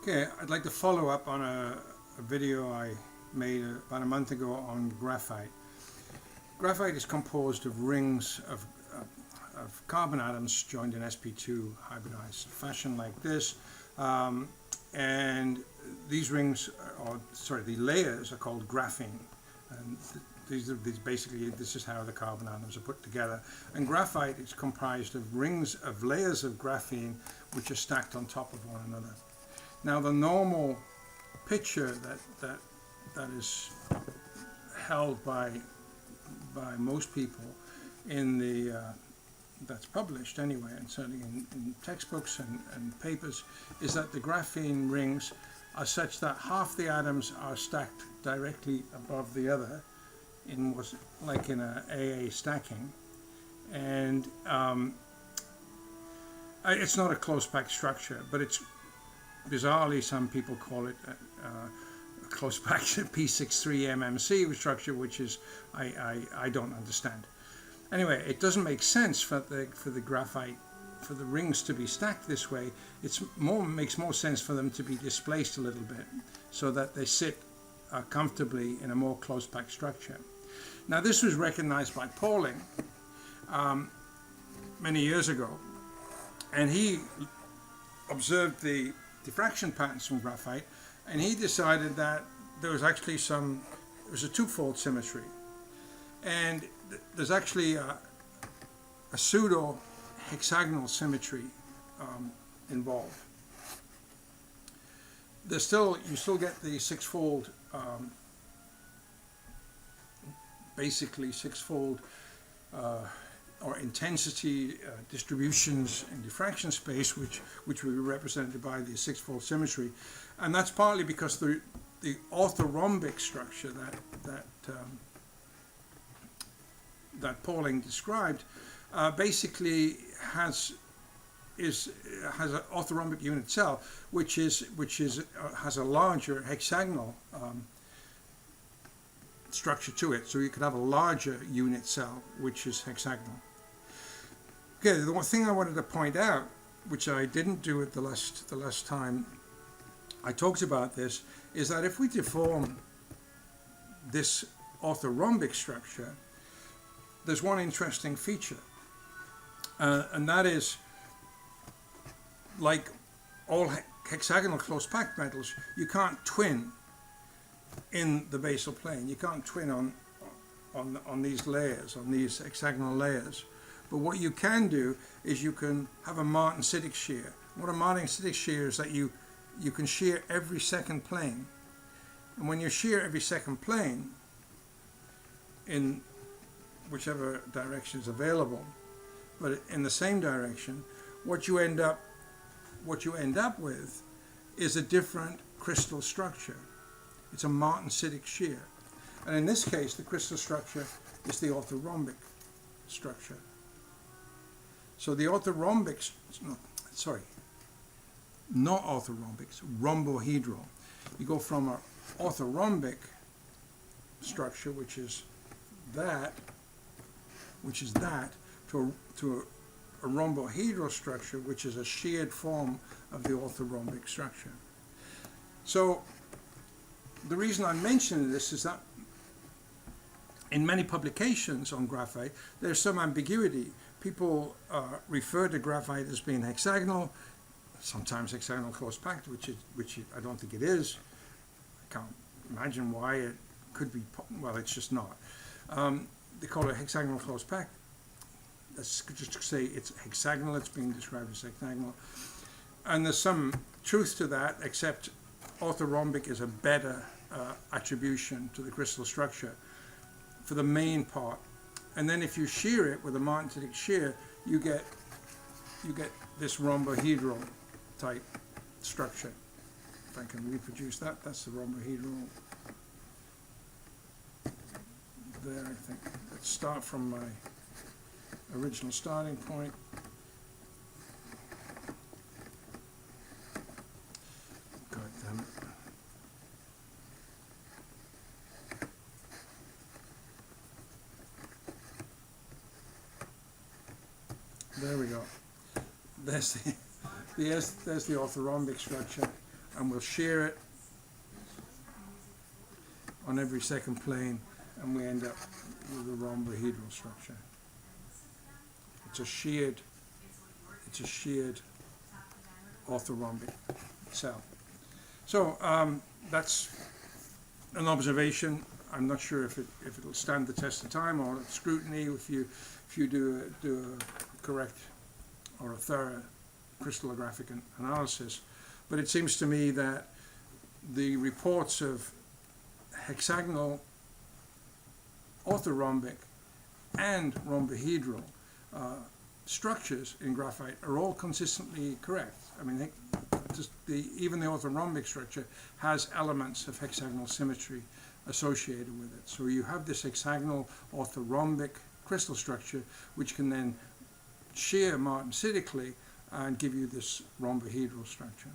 Okay, I'd like to follow up on a video I made about a month ago on graphite. Graphite is composed of rings of carbon atoms joined in sp2 hybridized fashion like this, and these rings, the layers are called graphene, and this is how the carbon atoms are put together. And graphite is comprised of rings of layers of graphene which are stacked on top of one another. Now, the normal picture that is held by most people in the that's published anyway, and certainly in textbooks and papers, is that the graphene rings are such that half the atoms are stacked directly above the other, in what's like in a AA stacking, and it's not a close packed structure, but it's bizarrely, some people call it a close packed P63 MMC structure, which is I don't understand. Anyway, it doesn't make sense for the graphite, for the rings to be stacked this way. Makes more sense for them to be displaced a little bit, so that they sit comfortably in a more close packed structure. Now, this was recognized by Pauling many years ago, and he observed the diffraction patterns from graphite, and he decided that there was actually it was a twofold symmetry, and there's actually a pseudo hexagonal symmetry involved. You still get the sixfold, basically sixfold or intensity distributions in diffraction space, which will be represented by the sixfold symmetry, and that's partly because the orthorhombic structure that Pauling described basically has an orthorhombic unit cell, which has a larger hexagonal structure to it. So you could have a larger unit cell which is hexagonal. Okay, the one thing I wanted to point out, which I didn't do at the last time I talked about this, is that if we deform this orthorhombic structure, there's one interesting feature, and that is, like all hexagonal close packed metals, you can't twin in the basal plane. You can't twin on these layers, on these hexagonal layers. But what you can do is you can have a martensitic shear. What a martensitic shear is that you can shear every second plane. And when you shear every second plane in whichever direction is available, but in the same direction, what you end up with is a different crystal structure. It's a martensitic shear. And in this case, the crystal structure is the orthorhombic structure. So the orthorhombic, not orthorhombic, it's rhombohedral. You go from an orthorhombic structure, which is that, to a rhombohedral structure, which is a sheared form of the orthorhombic structure. So the reason I'm mentioning this is that in many publications on graphite, there's some ambiguity. People refer to graphite as being hexagonal, sometimes hexagonal close packed, which I don't think it is. I can't imagine why it could be. Well, it's just not. They call it hexagonal close packed. That's just to say it's hexagonal. It's being described as hexagonal, and there's some truth to that, except orthorhombic is a better attribution to the crystal structure for the main part. And then if you shear it with a martensitic shear, you get this rhombohedral type structure. If I can reproduce that, that's the rhombohedral. There, I think. Let's start from my original starting point. God damn it. There we go. There's the orthorhombic structure, and we'll shear it on every second plane, and we end up with a rhombohedral structure. It's a sheared orthorhombic cell. So that's an observation. I'm not sure if it'll stand the test of time or scrutiny if you do a correct or a thorough crystallographic analysis. But it seems to me that the reports of hexagonal, orthorhombic, and rhombohedral structures in graphite are all consistently correct. I mean, even the orthorhombic structure has elements of hexagonal symmetry associated with it. So you have this hexagonal orthorhombic crystal structure, which can then shear martensitically and give you this rhombohedral structure.